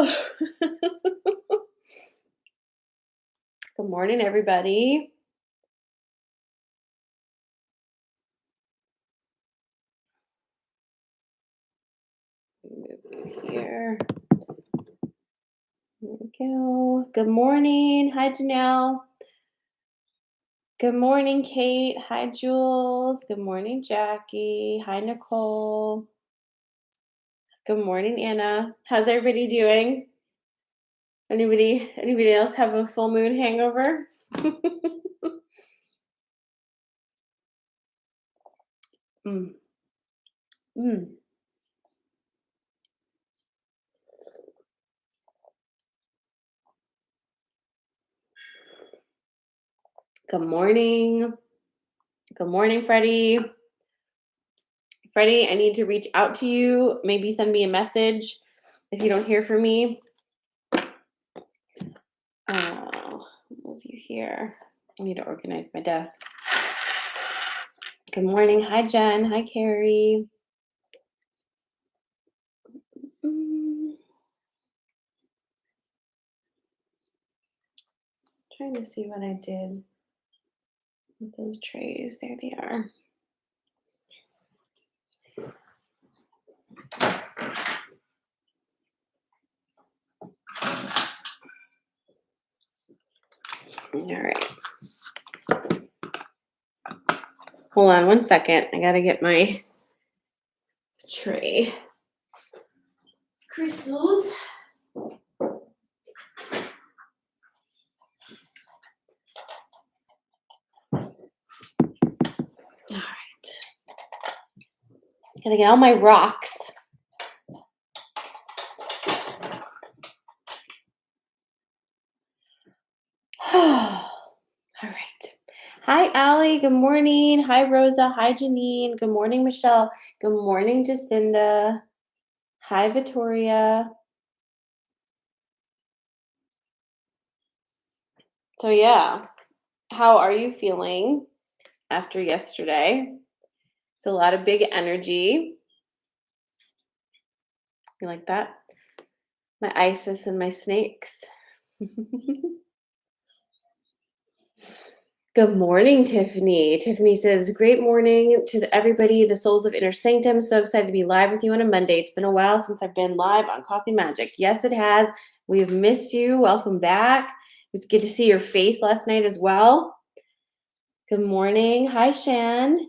Oh, good morning, everybody. Move you here. There we go. Good morning. Hi, Janelle. Good morning, Kate. Hi, Jules. Good morning, Jackie. Hi, Nicole. Good morning, Anna. How's everybody doing? Anybody else have a full moon hangover? Mm, mm. Good morning. Good morning, Freddie. Freddie, I need to reach out to you. Maybe send me a message if you don't hear from me. Move you here. I need to organize my desk. Good morning. Hi, Jen. Hi, Carrie. Trying to see what I did with those trays. There they are. All right. Hold on one second. I got to get my tray crystals. All right. Gotta get all my rocks. All right. Hi, Allie. Good morning. Hi, Rosa. Hi, Janine. Good morning, Michelle. Good morning, Jacinda. Hi, Victoria. So, yeah, how are you feeling after yesterday? It's a lot of big energy. You like that? My Isis and my snakes. Good morning, Tiffany. Tiffany says, great morning to everybody, the souls of Inner Sanctum. So excited to be live with you on a Monday. It's been a while since I've been live on Coffee&Magic. Yes, it has. We have missed you. Welcome back. It was good to see your face last night as well. Good morning. Hi, Shan.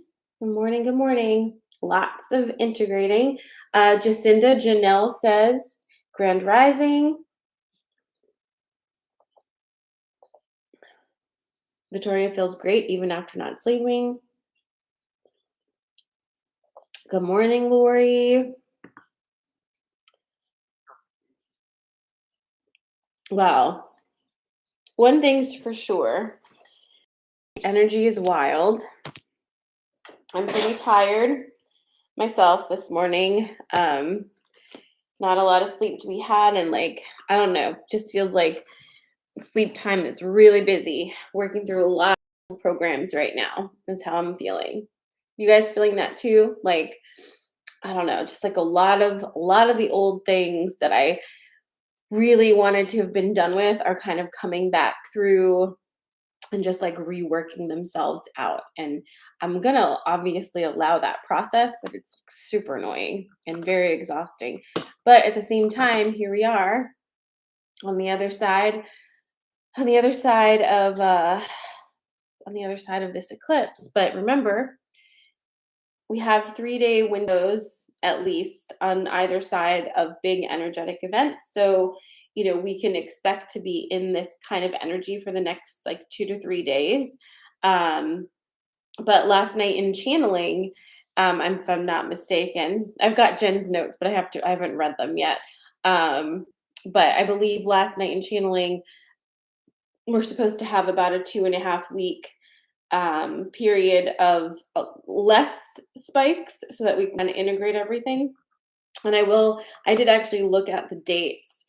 Good morning. Good morning. Lots of integrating. Jacinda Janelle says, Grand Rising. Victoria feels great even after not sleeping. Good morning, Lori. Well, one thing's for sure. Energy is wild. I'm pretty tired myself this morning. Not a lot of sleep to be had, and I don't know, just feels like sleep time is really busy. Working through a lot of programs right now is how I'm feeling. You guys feeling that too? I don't know, just a lot of the old things that I really wanted to have been done with are kind of coming back through and just reworking themselves out. And I'm gonna obviously allow that process, but it's super annoying and very exhausting. But at the same time, here we are on the other side, on the other side of this eclipse. But remember, we have 3-day windows at least on either side of big energetic events. So, we can expect to be in this kind of energy for the next 2 to 3 days. But last night in channeling, if I'm not mistaken, I've got Jen's notes, but I haven't read them yet. But I believe last night in channeling, we're supposed to have about a 2.5 week period of less spikes so that we can integrate everything. And I did actually look at the dates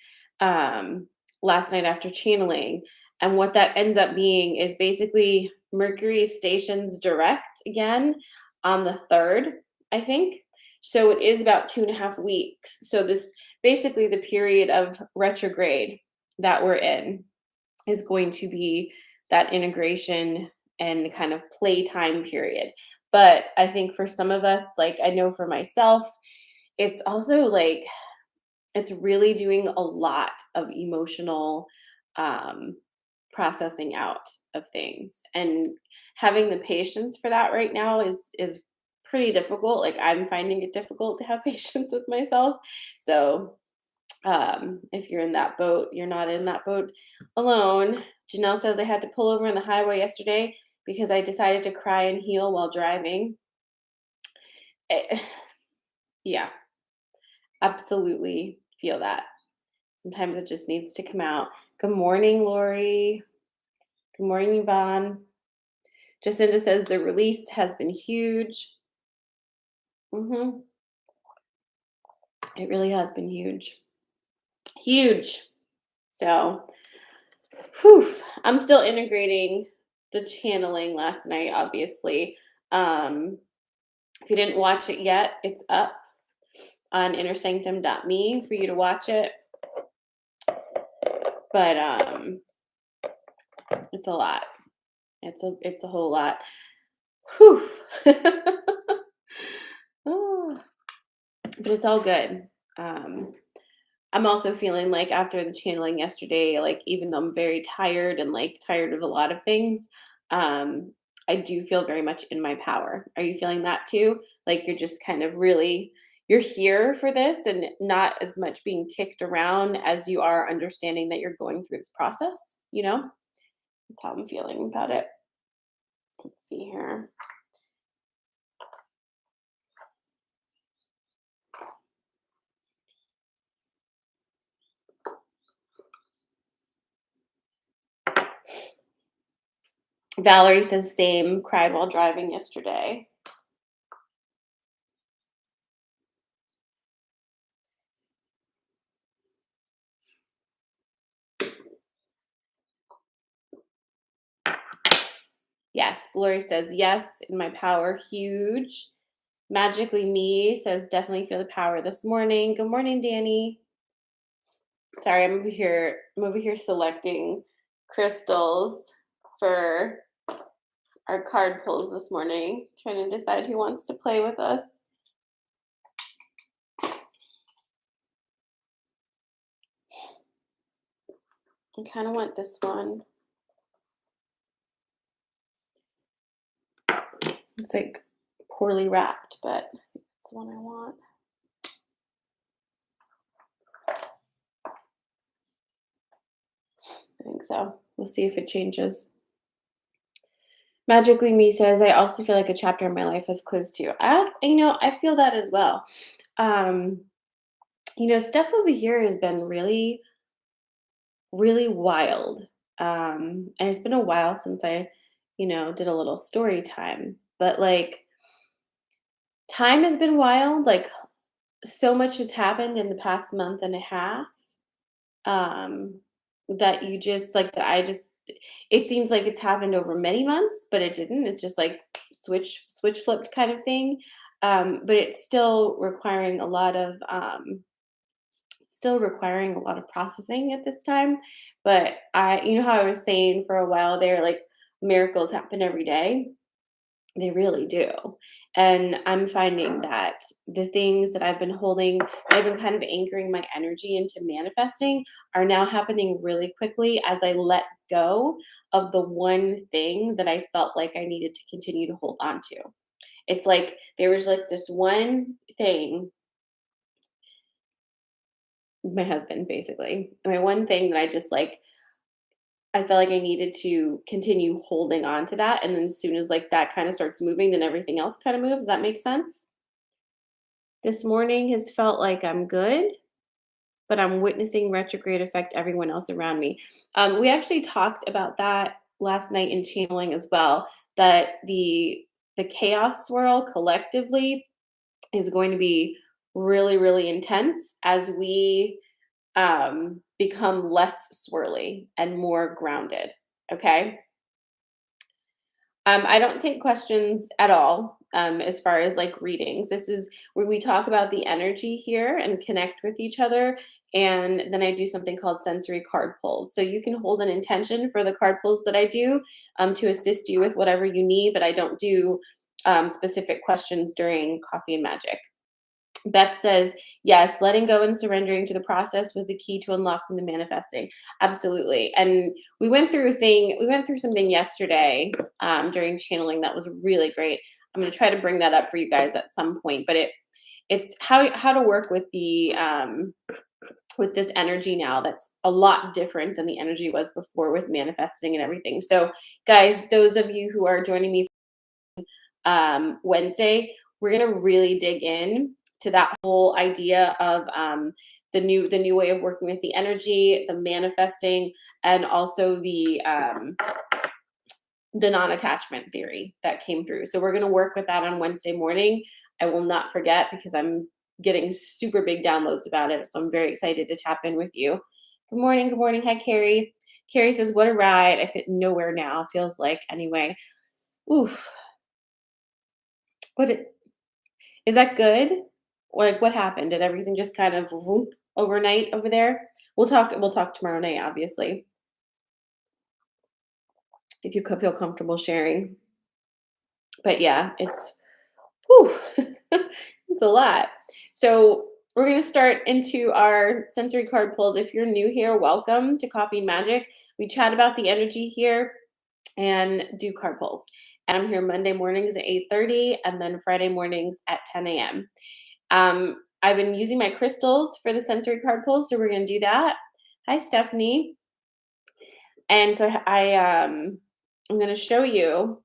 last night after channeling. And what that ends up being is basically Mercury stations direct again on the 3rd, I think. So it is about 2.5 weeks. So this basically the period of retrograde that we're in is going to be that integration and kind of playtime period. But I think for some of us, like I know for myself, it's also like it's really doing a lot of emotional um, processing out of things, and having the patience for that right now is pretty difficult. Like I'm finding it difficult to have patience with myself. So if you're in that boat, you're not in that boat alone. Janelle says I had to pull over on the highway yesterday because I decided to cry and heal while driving. Eh, yeah, absolutely feel that. Sometimes it just needs to come out. Good morning, Lori. Good morning, Yvonne. Jacinta says the release has been huge. hmm It really has been huge. Huge. So, whew, I'm still integrating the channeling last night, obviously. Um, if you didn't watch it yet, it's up on innersanctum.me for you to watch it. But it's a lot. It's a whole lot. Whew. Oh, but it's all good. Um, I'm also feeling like after the channeling yesterday, like even though I'm very tired and like tired of a lot of things, um, I do feel very much in my power. Are you feeling that too? Like you're just kind of really you're here for this and not as much being kicked around as you are understanding that you're going through this process, you know? That's how I'm feeling about it. Let's see here. Valerie says same, cried while driving yesterday. Yes, Lori says yes, in my power, huge. Magically Me says definitely feel the power this morning. Good morning, Danny. Sorry, I'm over here selecting crystals for our card pulls this morning, trying to decide who wants to play with us. I kind of want this one. It's like poorly wrapped, but it's the one I want. I think so. We'll see if it changes. Magically Me says, I also feel like a chapter in my life has closed too. I feel that as well. Um, stuff over here has been really, really wild. And it's been a while since I, did a little story time. But like time has been wild. Like so much has happened in the past month and a half. Um, that you just like that I just it seems like it's happened over many months, but it didn't. It's just like switch flipped kind of thing. But it's still requiring a lot of processing at this time. But how I was saying for a while there, like miracles happen every day. They really do. And I'm finding that the things that I've been holding, that I've been kind of anchoring my energy into manifesting, are now happening really quickly as I let go of the one thing that I felt like I needed to continue to hold on to. It's like there was like this one thing, my husband basically, my one thing that I just like I felt like I needed to continue holding on to that, and then as soon as, like, that kinda starts moving, then everything else kinda moves. Does that make sense? This morning has felt like I'm good, but I'm witnessing retrograde affect everyone else around me. We actually talked about that last night in channeling as well, that the chaos swirl collectively is going to be really, really intense as we become less swirly and more grounded. Okay. I don't take questions at all. as far as like readings. This is where we talk about the energy here and connect with each other. And then I do something called sensory card pulls. So you can hold an intention for the card pulls that I do to assist you with whatever you need, but I don't do specific questions during Coffee and Magic. Beth says, yes, letting go and surrendering to the process was the key to unlocking the manifesting. Absolutely. And we went through something yesterday during channeling that was really great. I'm going to try to bring that up for you guys at some point, but it's how to work with this energy now that's a lot different than the energy was before with manifesting and everything. So guys, those of you who are joining me Wednesday, we're going to really dig in to that whole idea of the new way of working with the energy, the manifesting, and also the non-attachment theory that came through. So we're going to work with that on Wednesday morning. I will not forget because I'm getting super big downloads about it. So I'm very excited to tap in with you. Good morning. Good morning. Hi, Carrie. Carrie says, what a ride. I fit nowhere now. Feels like anyway. Oof. Is that good? Like what happened? Did everything just kind of whoop overnight over there? We'll talk tomorrow night, obviously. If you could feel comfortable sharing. But yeah, it's whew, it's a lot. So we're gonna start into our sensory card pulls. If you're new here, welcome to Coffee and Magic. We chat about the energy here and do card pulls. And I'm here Monday mornings at 8:30 and then Friday mornings at 10 a.m. I've been using my crystals for the sensory card pulls, so we're gonna do that. Hi, Stephanie. And so I'm gonna show you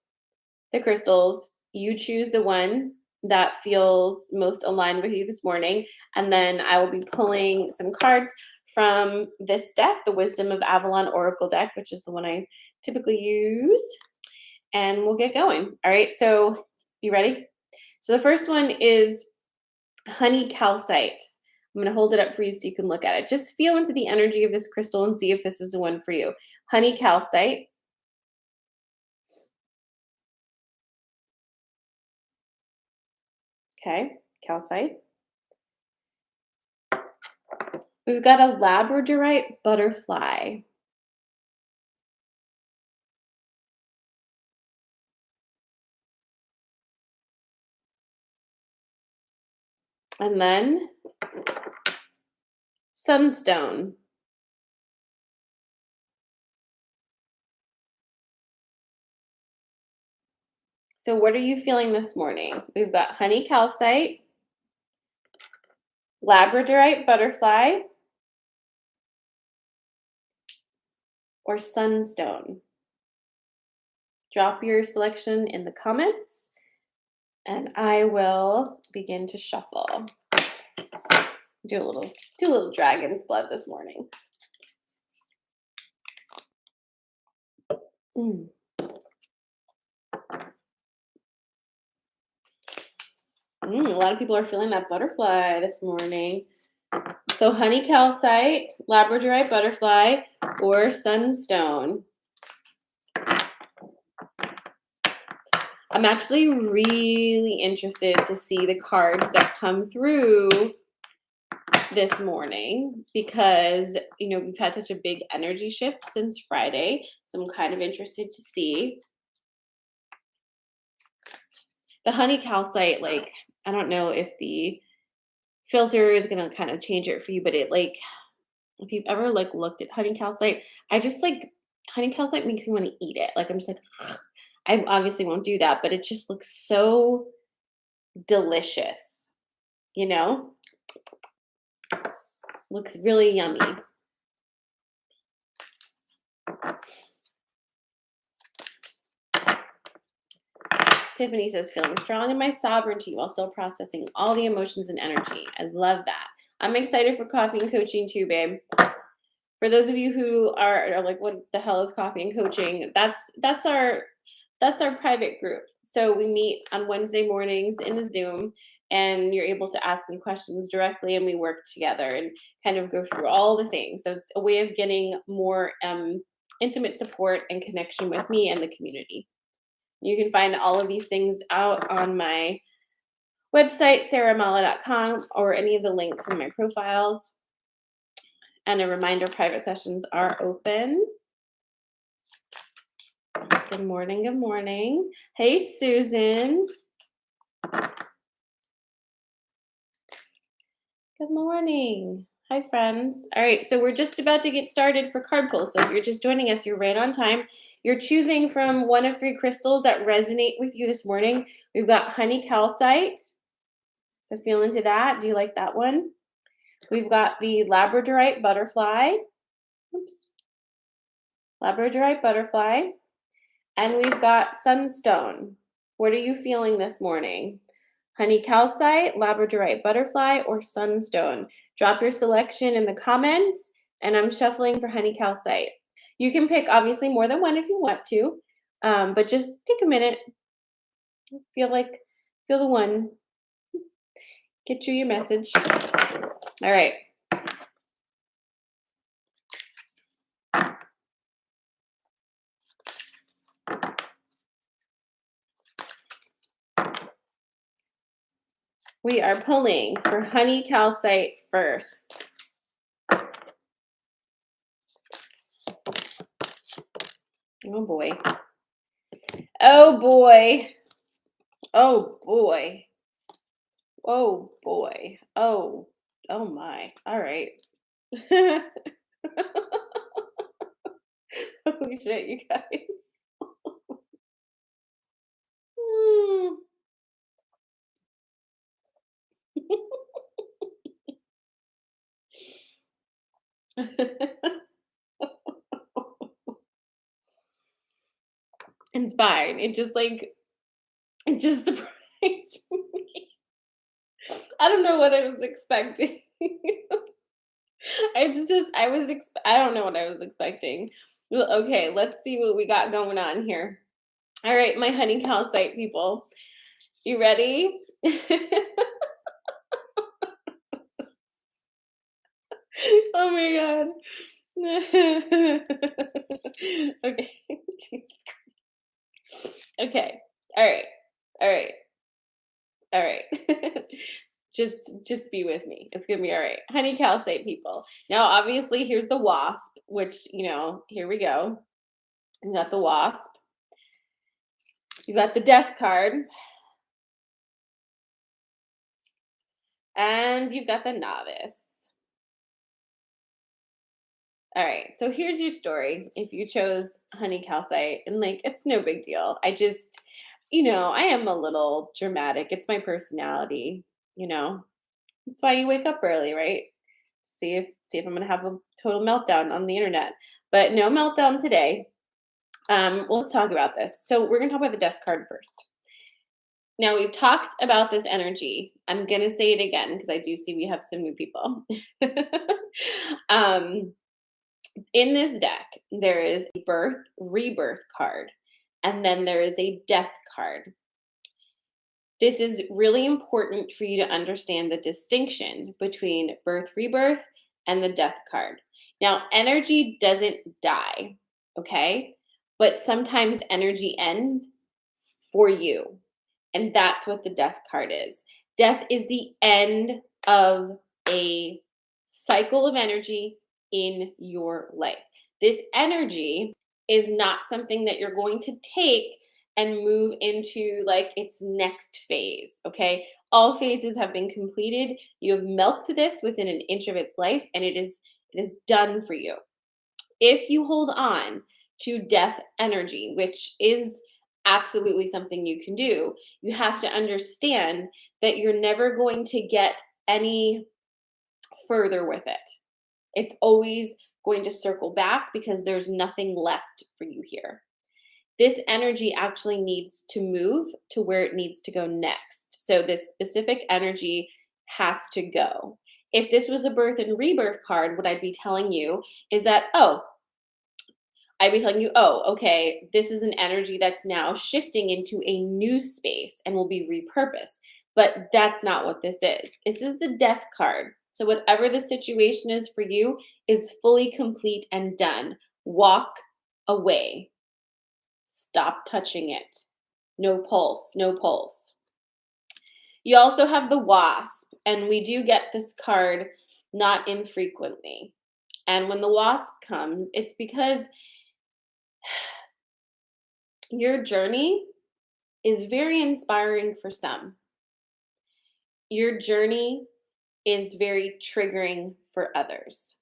the crystals. You choose the one that feels most aligned with you this morning, and then I will be pulling some cards from this deck, the Wisdom of Avalon Oracle deck, which is the one I typically use, and we'll get going. All right, so you ready? So the first one is honey calcite. I'm going to hold it up for you so you can look at it. Just feel into the energy of this crystal and see if this is the one for you. Honey calcite. Okay, calcite. We've got a Labradorite butterfly. And then Sunstone. So what are you feeling this morning? We've got honey calcite, Labradorite butterfly, or Sunstone. Drop your selection in the comments and I will begin to shuffle. Do a little dragon's blood this morning. A lot of people are feeling that butterfly this morning. So honey calcite, Labradorite butterfly, or Sunstone. I'm actually really interested to see the cards that come through this morning because, we've had such a big energy shift since Friday. So I'm kind of interested to see. The honey calcite, like, I don't know if the filter is going to kind of change it for you, but it if you've ever looked at honey calcite, I just honey calcite makes me want to eat it. I'm just ugh. I obviously won't do that, but it just looks so delicious, looks really yummy. Tiffany says, feeling strong in my sovereignty while still processing all the emotions and energy. I love that. I'm excited for coffee and coaching too, babe. For those of you who are like, what the hell is coffee and coaching? That's our private group. So we meet on Wednesday mornings in a Zoom and you're able to ask me questions directly and we work together and kind of go through all the things. So it's a way of getting more intimate support and connection with me and the community. You can find all of these things out on my website, sarahmala.com, or any of the links in my profiles. And a reminder, private sessions are open. Good morning, good morning. Hey, Susan. Good morning. Hi, friends. All right, so we're just about to get started for card pull. So if you're just joining us, you're right on time. You're choosing from one of 3 crystals that resonate with you this morning. We've got honey calcite. So feel into that. Do you like that one? We've got the Labradorite Butterfly. Oops. Labradorite Butterfly. And we've got Sunstone. What are you feeling this morning? Honey calcite, Labradorite Butterfly, or Sunstone? Drop your selection in the comments, and I'm shuffling for honey calcite. You can pick obviously more than one if you want to, but just take a minute. Feel the one. Get you your message. All right. We are pulling for honey calcite first. Oh boy. Oh boy. Oh boy. Oh boy. Oh my. All right. Holy shit, you guys. Inspired. It just surprised me. I don't know what I was expecting. I don't know what I was expecting. Well, okay, let's see what we got going on here. All right, my honey calcite people. You ready? Oh my god. Okay. Okay. All right. All right. All right. Just be with me. It's gonna be all right. Honey calcite people. Now, obviously, here's the wasp, which, here we go. You got the wasp. You got the death card. And you've got the novice. All right. So here's your story. If you chose honey calcite, and it's no big deal. I am a little dramatic. It's my personality, you know. That's why you wake up early, right? See if I'm gonna have a total meltdown on the internet. But no meltdown today. Let's talk about this. So we're gonna talk about the death card first. Now we've talked about this energy. I'm gonna say it again because I do see we have some new people. um, in this deck, there is a birth rebirth card, and then there is a death card. This is really important for you to understand the distinction between birth, rebirth, and the death card. Now, energy doesn't die, okay? But sometimes energy ends for you. And that's what the death card is. Death is the end of a cycle of energy in your life. This energy is not something that you're going to take and move into its next phase, okay? All phases have been completed. You have milked this within an inch of its life, and it is done for you. If you hold on to death energy, which is absolutely something you can do, you have to understand that you're never going to get any further with it. It's always going to circle back because there's nothing left for you here. This energy actually needs to move to where it needs to go next. So this specific energy has to go. If this was a birth and rebirth card, what I'd be telling you is that, okay, this is an energy that's now shifting into a new space and will be repurposed. But that's not what this is. This is the death card. So whatever the situation is for you is fully complete and done. Walk away. Stop touching it. No pulse, no pulse. You also have the Wasp, and we do get this card not infrequently. And when the Wasp comes, it's because your journey is very inspiring for some. Your journey is very triggering for others.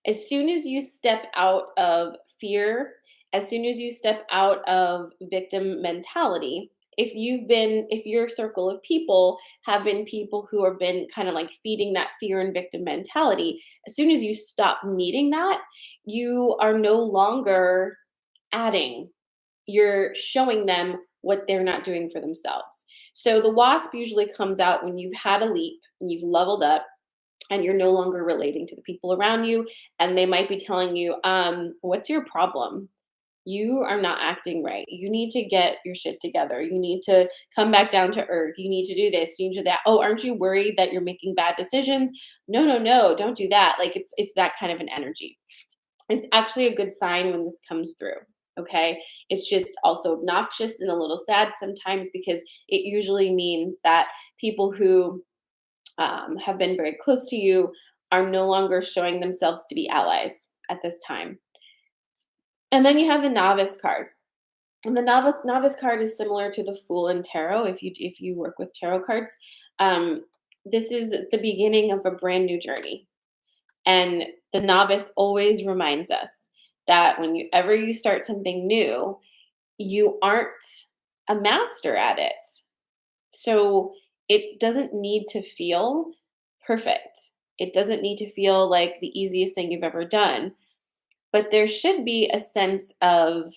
As soon as you step out of fear, as soon as you step out of victim mentality, if your circle of people have been people who have been kind of like feeding that fear and victim mentality, as soon as you stop needing that, you are no longer adding, you're showing them what they're not doing for themselves. So the Wasp usually comes out when you've had a leap and you've leveled up and you're no longer relating to the people around you, and they might be telling you, what's your problem? You are not acting right. You need to get your shit together. You need to come back down to earth. You need to do this. You need to do that. Oh, aren't you worried that you're making bad decisions? No, no, no, don't do that. Like it's that kind of an energy. It's actually a good sign when this comes through. Okay. It's just also obnoxious and a little sad sometimes because it usually means that people who have been very close to you are no longer showing themselves to be allies at this time. And then you have the novice card. And the novice card is similar to the Fool in tarot. If you work with tarot cards, um, this is the beginning of a brand new journey. And the novice always reminds us that whenever you start something new, you aren't a master at it. So it doesn't need to feel perfect. It doesn't need to feel like the easiest thing you've ever done. But there should be a sense of,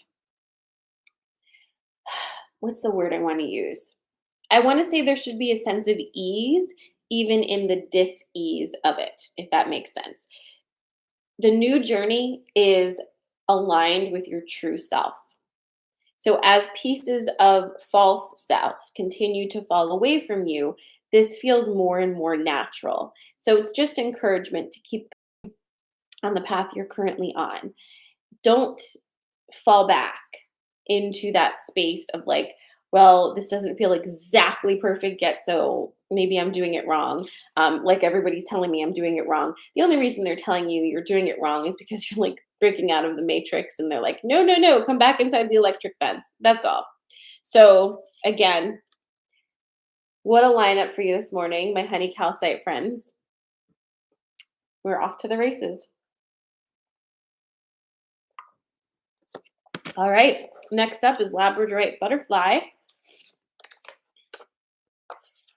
what's the word I want to use? I want to say there should be a sense of ease, even in the dis-ease of it, if that makes sense. The new journey is aligned with your true self. So as pieces of false self continue to fall away from you, this feels more and more natural. So it's just encouragement to keep on the path you're currently on. Don't fall back into that space of like, well, this doesn't feel exactly perfect yet, so maybe I'm doing it wrong. Like everybody's telling me I'm doing it wrong. The only reason they're telling you you're doing it wrong is because you're like breaking out of the matrix and they're like, no, no, no, come back inside the electric fence. That's all. So again, what a lineup for you this morning, my honey calcite friends. We're off to the races. All right, next up is Labradorite Butterfly.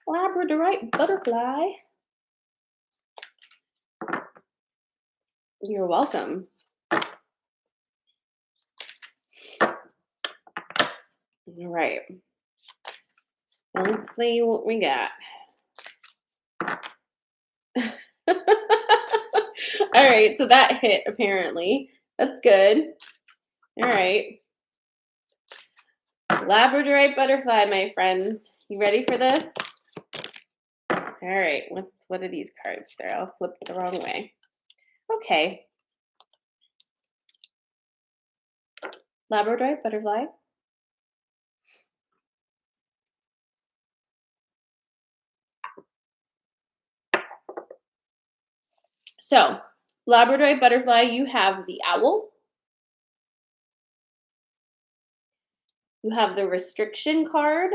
Labradorite Butterfly. You're welcome. All right. Now let's see what we got. All right, so that hit apparently. That's good. All right. Labradorite Butterfly, my friends. You ready for this? All right. What are these cards there? I'll flip it the wrong way. Okay. Labradorite Butterfly. So, Labradorite Butterfly, you have the owl. You have the restriction card.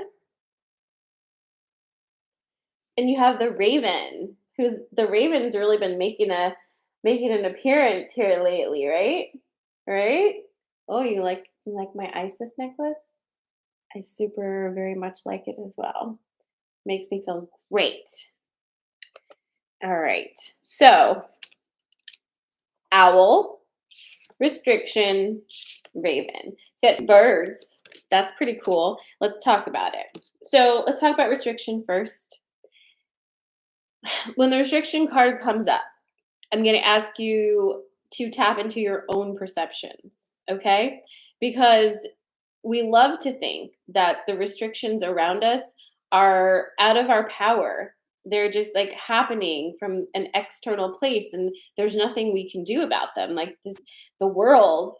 And you have the raven, who's the raven's really been making an appearance here lately, right? Right? Oh, you like my Isis necklace? I super very much like it as well. Makes me feel great. All right. So, owl, restriction, raven. Get birds. That's pretty cool. Let's talk about it. So, let's talk about restriction first. When the restriction card comes up, I'm going to ask you to tap into your own perceptions, okay? Because we love to think that the restrictions around us are out of our power. They're just like happening from an external place and there's nothing we can do about them. Like this, the world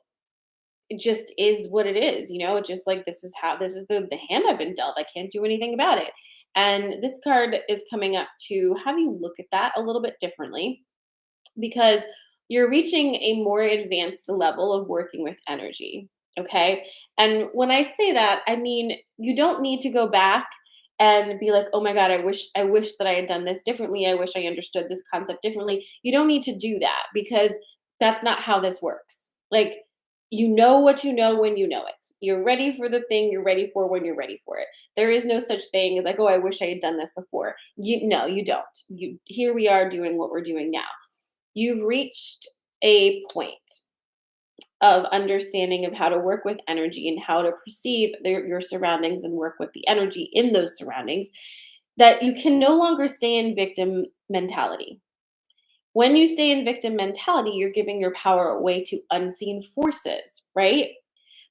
it just is what it is, it's just like this is the hand I've been dealt. I can't do anything about it. And this card is coming up to have you look at that a little bit differently, because you're reaching a more advanced level of working with energy. Okay. And when I say that, I mean, you don't need to go back and be like, oh my God, I wish that I had done this differently. I wish I understood this concept differently. You don't need to do that, because that's not how this works. Like, you know what you know when you know it. You're ready for the thing you're ready for when you're ready for it. There is no such thing as like, oh, I wish I had done this before. No, you don't. Here we are doing what we're doing now. You've reached a point of understanding of how to work with energy and how to perceive your surroundings and work with the energy in those surroundings, that you can no longer stay in victim mentality. When you stay in victim mentality, you're giving your power away to unseen forces, right?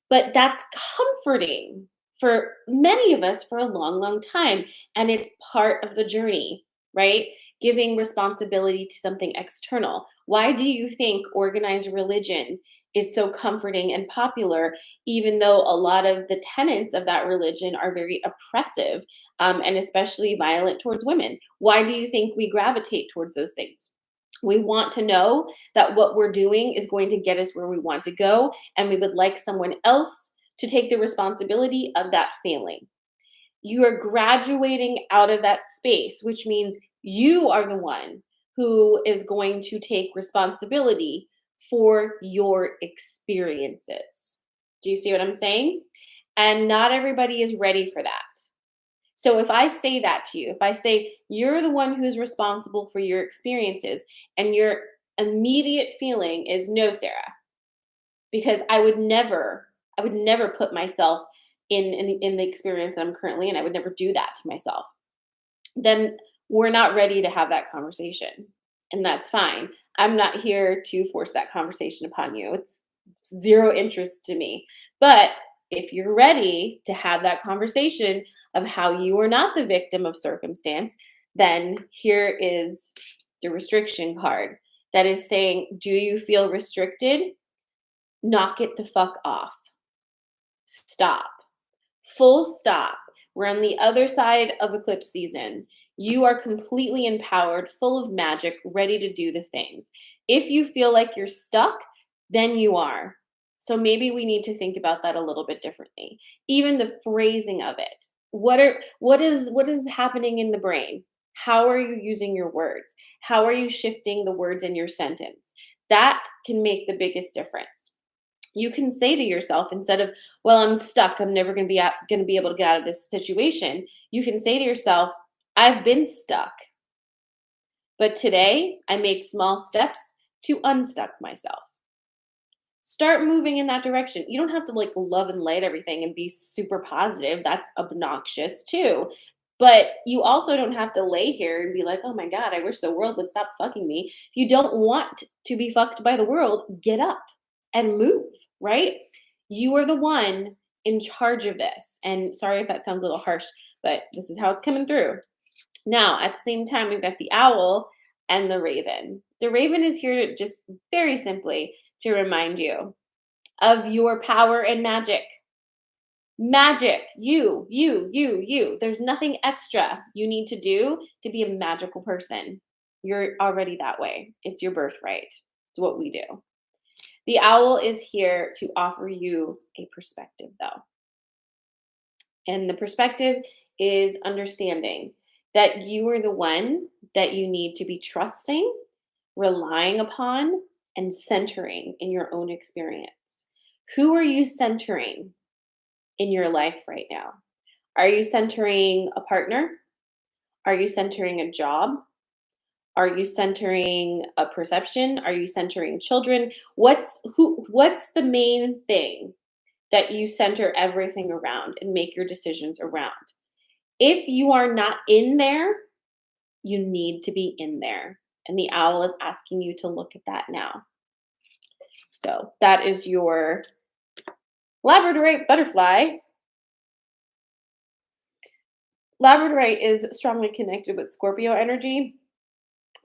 But that's comforting for many of us for a long, long time. And it's part of the journey, right? Giving responsibility to something external. Why do you think organized religion is so comforting and popular, even though a lot of the tenets of that religion are very oppressive, and especially violent towards women? Why do you think we gravitate towards those things? We want to know that what we're doing is going to get us where we want to go, and we would like someone else to take the responsibility of that failing. You are graduating out of that space, which means you are the one who is going to take responsibility for your experiences. Do you see what I'm saying? And not everybody is ready for that. So if I say that to you, if I say you're the one who's responsible for your experiences, and your immediate feeling is no, Sarah, because I would never put myself in the experience that I'm currently in. I would never do that to myself. Then we're not ready to have that conversation. And that's fine. I'm not here to force that conversation upon you. It's zero interest to me. But if you're ready to have that conversation of how you are not the victim of circumstance, then here is the restriction card that is saying, do you feel restricted? Knock it the fuck off. Stop. Full stop. We're on the other side of eclipse season. You are completely empowered, full of magic, ready to do the things. If you feel like you're stuck, then you are. So maybe we need to think about that a little bit differently. Even the phrasing of it. What is happening in the brain? How are you using your words? How are you shifting the words in your sentence? That can make the biggest difference. You can say to yourself, instead of, well, I'm stuck, I'm never going to be able to get out of this situation, you can say to yourself, I've been stuck, but today I make small steps to unstuck myself. Start moving in that direction. You don't have to like love and light everything and be super positive. That's obnoxious too. But you also don't have to lay here and be like, oh my God, I wish the world would stop fucking me. If you don't want to be fucked by the world, get up and move, right? You are the one in charge of this. And sorry if that sounds a little harsh, but this is how it's coming through. Now, at the same time, we've got the owl and the raven. The raven is here to just very simply to remind you of your power and magic. Magic, you. There's nothing extra you need to do to be a magical person. You're already that way. It's your birthright. It's what we do. The owl is here to offer you a perspective, though. And the perspective is understanding that you are the one that you need to be trusting, relying upon, and centering in your own experience. Who are you centering in your life right now? Are you centering a partner? Are you centering a job? Are you centering a perception? Are you centering children? What's the main thing that you center everything around and make your decisions around? If you are not in there, you need to be in there. And the owl is asking you to look at that now. So that is your Labradorite butterfly. Labradorite is strongly connected with Scorpio energy.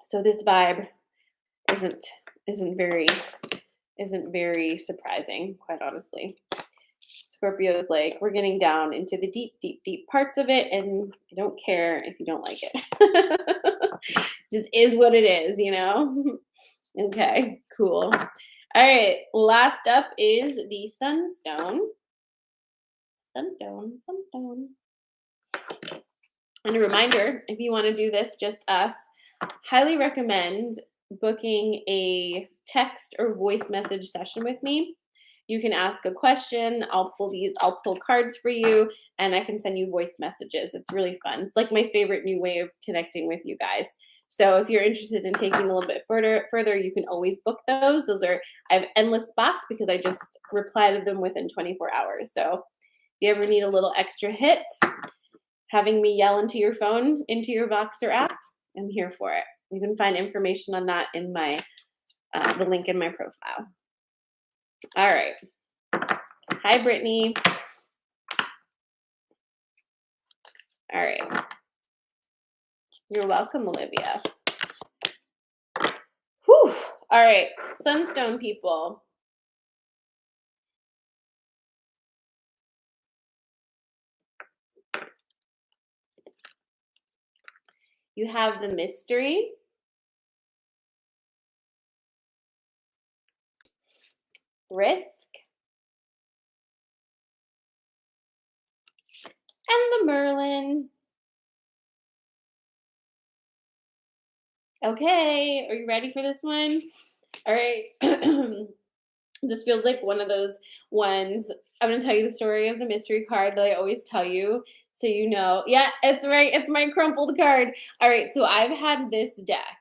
So this vibe isn't very isn't very surprising, quite honestly. Scorpio is like, we're getting down into the deep, deep, deep parts of it, and I don't care if you don't like it. Just is what it is, you know? Okay, cool. All right, last up is the Sunstone. Sunstone. And a reminder, if you want to do this, just us, highly recommend booking a text or voice message session with me. You can ask a question. I'll pull cards for you, and I can send you voice messages. It's really fun. It's like my favorite new way of connecting with you guys. So if you're interested in taking a little bit further, you can always book those. I have endless spots because I just reply to them within 24 hours. So if you ever need a little extra hits, having me yell into your phone, into your Voxer app, I'm here for it. You can find information on that in my the link in my profile. All right. Hi, Brittany. All right. You're welcome, Olivia. Whew. All right. Sunstone people. You have the mystery. Risk. And the Merlin. Okay, are you ready for this one? All right. This feels like one of those ones. I'm going to tell you the story of the mystery card that I always tell you so you know. Yeah, it's right. It's my crumpled card. All right, so I've had this deck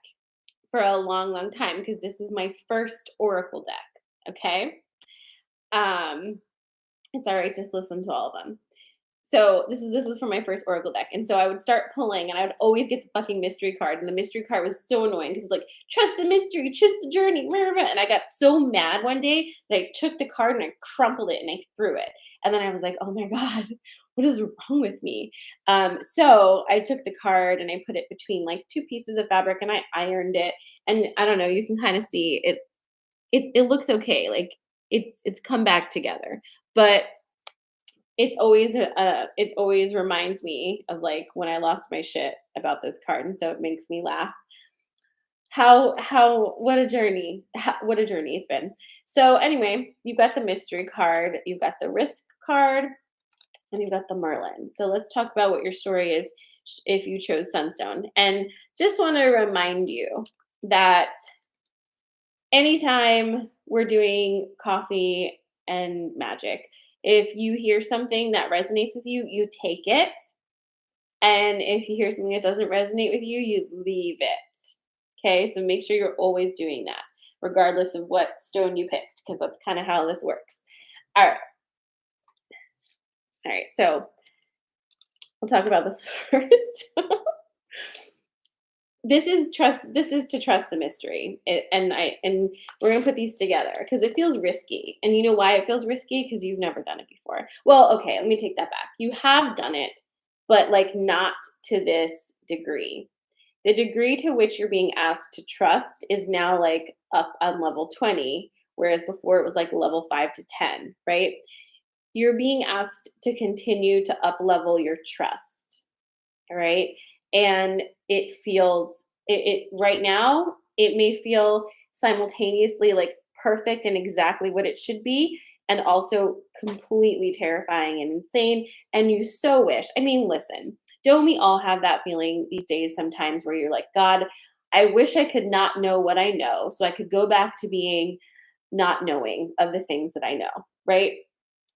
for a long, long time because this is my first oracle deck, okay? It's all right, just listen to all of them. So this is for my first oracle deck, and so I would start pulling, and I would always get the fucking mystery card, and the mystery card was so annoying because it's like trust the mystery, trust the journey, and I got so mad one day that I took the card and I crumpled it and I threw it, and then I was like, oh my god, what is wrong with me? So I took the card and I put it between like two pieces of fabric and I ironed it, and I don't know, you can kind of see it. It looks okay, like it's come back together, but it always reminds me of, like, when I lost my shit about this card, and so it makes me laugh. How what a journey. What a journey it's been. So, anyway, you've got the mystery card, you've got the risk card, and you've got the Merlin. So let's talk about what your story is if you chose Sunstone. And just wanna remind you that anytime we're doing coffee and magic, if you hear something that resonates with you, you take it. And if you hear something that doesn't resonate with you, you leave it. Okay, so make sure you're always doing that, regardless of what stone you picked, because that's kind of how this works. All right. All right, so we'll talk about this first. This is to trust the mystery, and we're gonna put these together because it feels risky. And you know why it feels risky? Because you've never done it before. Well, okay, let me take that back. You have done it, but like not to this degree. The degree to which you're being asked to trust is now like up on level 20, whereas before it was like level 5 to 10, right? You're being asked to continue to up level your trust. All right. And it right now, it may feel simultaneously like perfect and exactly what it should be, and also completely terrifying and insane. And you so wish, I mean, listen, don't we all have that feeling these days sometimes where you're like, God, I wish I could not know what I know so I could go back to being not knowing of the things that I know, right?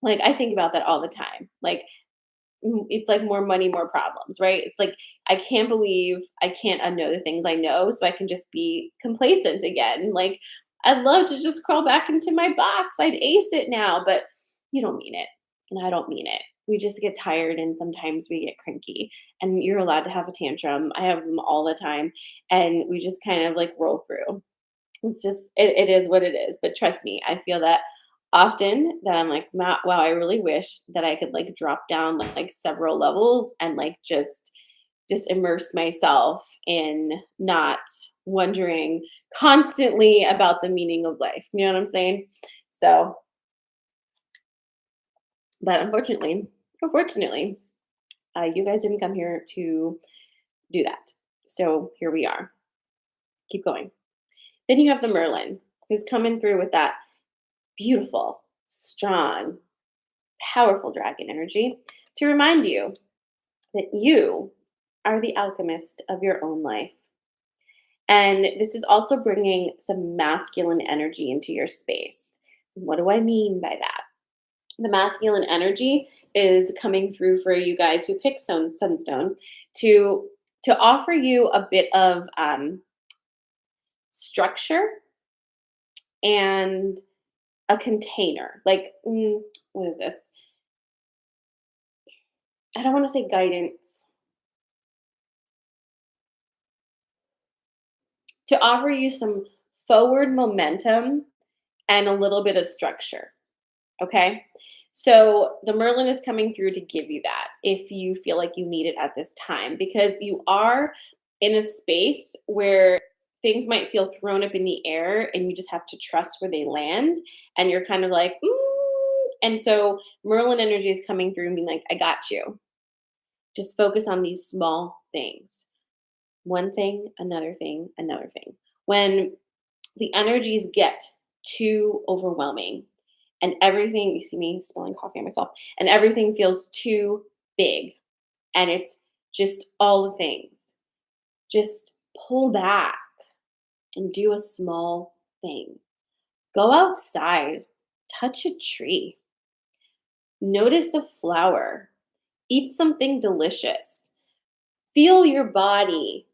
Like I think about that all the time. Like it's like more money, more problems, right? It's like I can't believe I can't unknow the things I know so I can just be complacent again. Like I'd love to just crawl back into my box. I'd ace it now, but you don't mean it. And I don't mean it. We just get tired and sometimes we get cranky. And you're allowed to have a tantrum. I have them all the time. And we just kind of like roll through. It's just it is what it is. But trust me, I feel that often that I'm like, wow, I really wish that I could like drop down like several levels and like just immerse myself in not wondering constantly about the meaning of life. You know what I'm saying? So, but unfortunately, you guys didn't come here to do that. So here we are. Keep going. Then you have the Merlin, who's coming through with that beautiful, strong, powerful dragon energy to remind you that you are the alchemist of your own life. And this is also bringing some masculine energy into your space. What do I mean by that? The masculine energy is coming through for you guys who pick Sunstone to offer you a bit of structure and a container. Like, what is this? I don't want to say guidance. To offer you some forward momentum and a little bit of structure. Okay. So the Merlin is coming through to give you that if you feel like you need it at this time, because you are in a space where things might feel thrown up in the air and you just have to trust where they land. And you're kind of like, and so Merlin energy is coming through and being like, I got you. Just focus on these small things. One thing, another thing, another thing. When the energies get too overwhelming and everything, you see me spilling coffee on myself, and everything feels too big and it's just all the things, just pull back and do a small thing. Go outside, touch a tree, notice a flower, eat something delicious, feel your body,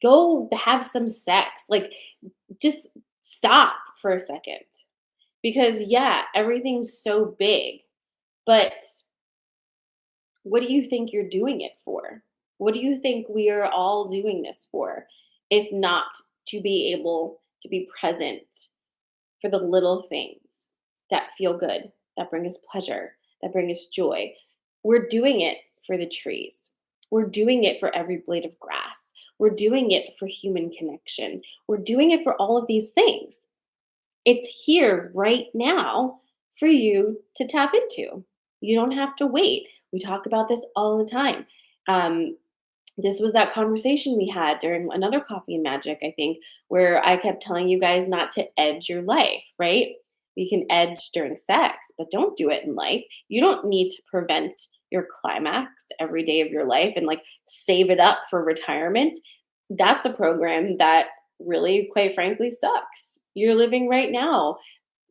go have some sex. Like, just stop for a second. Because, yeah, everything's so big, but what do you think you're doing it for? What do you think we are all doing this for, if not to be able to be present for the little things that feel good, that bring us pleasure, that bring us joy? We're doing it for the trees. We're doing it for every blade of grass. We're doing it for human connection. We're doing it for all of these things. It's here right now for you to tap into. You don't have to wait. We talk about this all the time. Um, this was that conversation we had during another Coffee and Magic, I think, where I kept telling you guys not to edge your life, right? We can edge during sex, but don't do it in life. You don't need to prevent your climax every day of your life and like save it up for retirement. That's a program that really, quite frankly, sucks. You're living right now.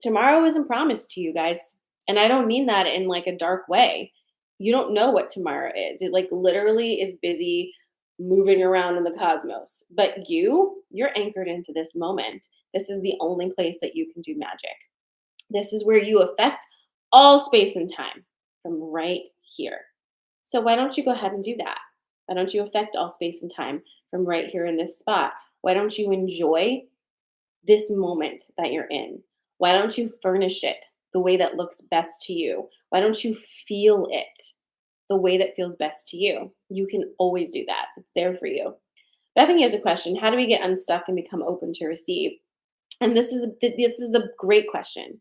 Tomorrow isn't promised to you guys. And I don't mean that in like a dark way. You don't know what tomorrow is. It like literally is busy moving around in the cosmos. But you're anchored into this moment. This is the only place that you can do magic. This is where you affect all space and time from right here. So why don't you go ahead and do that? Why don't you affect all space and time from right here in this spot? Why don't you enjoy this moment that you're in? Why don't you furnish it the way that looks best to you? Why don't you feel it the way that feels best to you? You can always do that. It's there for you. Bethany has a question. How do we get unstuck and become open to receive? And this is a great question,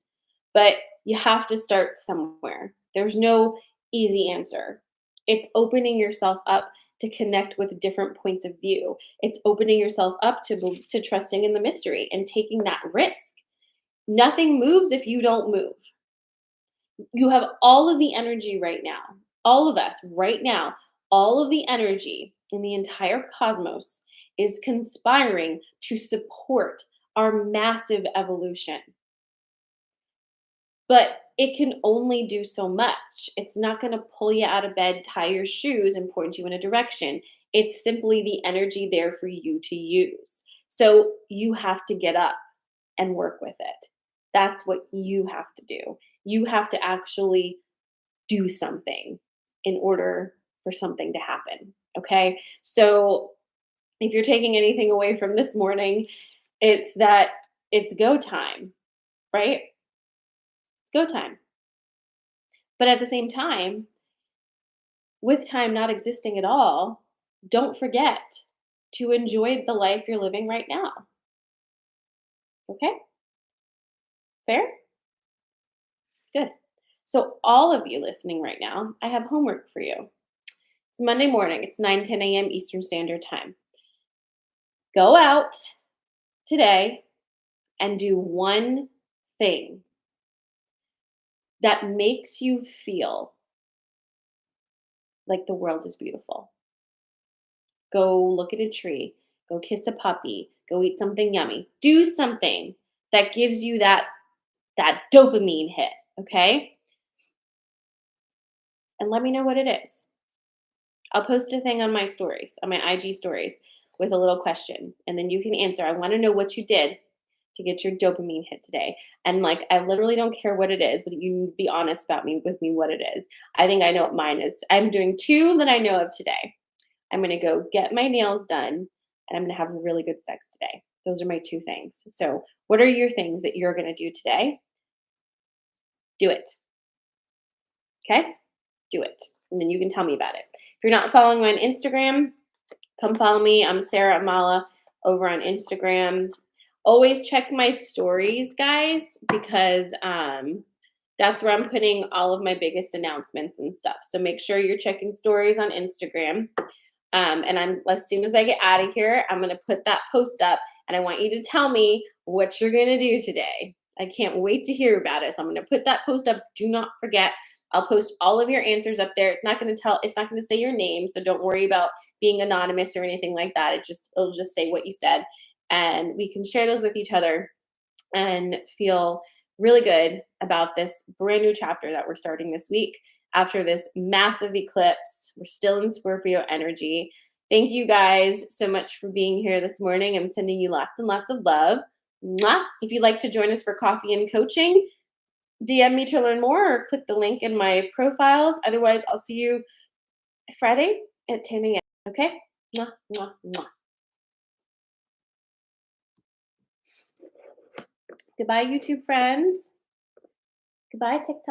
but you have to start somewhere. There's no easy answer. It's opening yourself up to connect with different points of view. It's opening yourself up to trusting in the mystery and taking that risk. Nothing moves if you don't move. You have all of the energy right now. All of us right now, all of the energy in the entire cosmos is conspiring to support our massive evolution. But it can only do so much. It's not going to pull you out of bed, tie your shoes, and point you in a direction. It's simply the energy there for you to use. So you have to get up and work with it. That's what you have to do. You have to actually do something in order for something to happen. Okay. So if you're taking anything away from this morning, it's that it's go time, right? It's go time. But at the same time, with time not existing at all, don't forget. to enjoy the life you're living right now. Okay? Fair? Good. So, all of you listening right now, I have homework for you. It's Monday morning, it's 9:10 a.m. Eastern Standard Time. Go out today and do one thing that makes you feel like the world is beautiful. Go look at a tree, go kiss a puppy, go eat something yummy. Do something that gives you that dopamine hit, okay? And let me know what it is. I'll post a thing on my stories, on my IG stories with a little question, and then you can answer. I want to know what you did to get your dopamine hit today. And like, I literally don't care what it is, but you be honest about me with me what it is. I think I know what mine is. I'm doing two that I know of today. I'm going to go get my nails done, and I'm going to have really good sex today. Those are my two things. So, what are your things that you're going to do today? Do it. Okay? Do it. And then you can tell me about it. If you're not following me on Instagram, come follow me. I'm Sarah Amala over on Instagram. Always check my stories, guys, because that's where I'm putting all of my biggest announcements and stuff. So make sure you're checking stories on Instagram. And as soon as I get out of here, I'm gonna put that post up, and I want you to tell me what you're gonna do today. I can't wait to hear about it. So I'm gonna put that post up. Do not forget. I'll post all of your answers up there. It's not gonna say your name, so don't worry about being anonymous or anything like that. It'll just say what you said. And we can share those with each other and feel really good about this brand new chapter that we're starting this week after this massive eclipse. We're still in Scorpio energy. Thank you guys so much for being here this morning. I'm sending you lots and lots of love. Mwah. If you'd like to join us for coffee and coaching, DM me to learn more or click the link in my profiles. Otherwise, I'll see you Friday at 10 a.m. Okay? Mwah, mwah, mwah. Goodbye, YouTube friends. Goodbye, TikTok.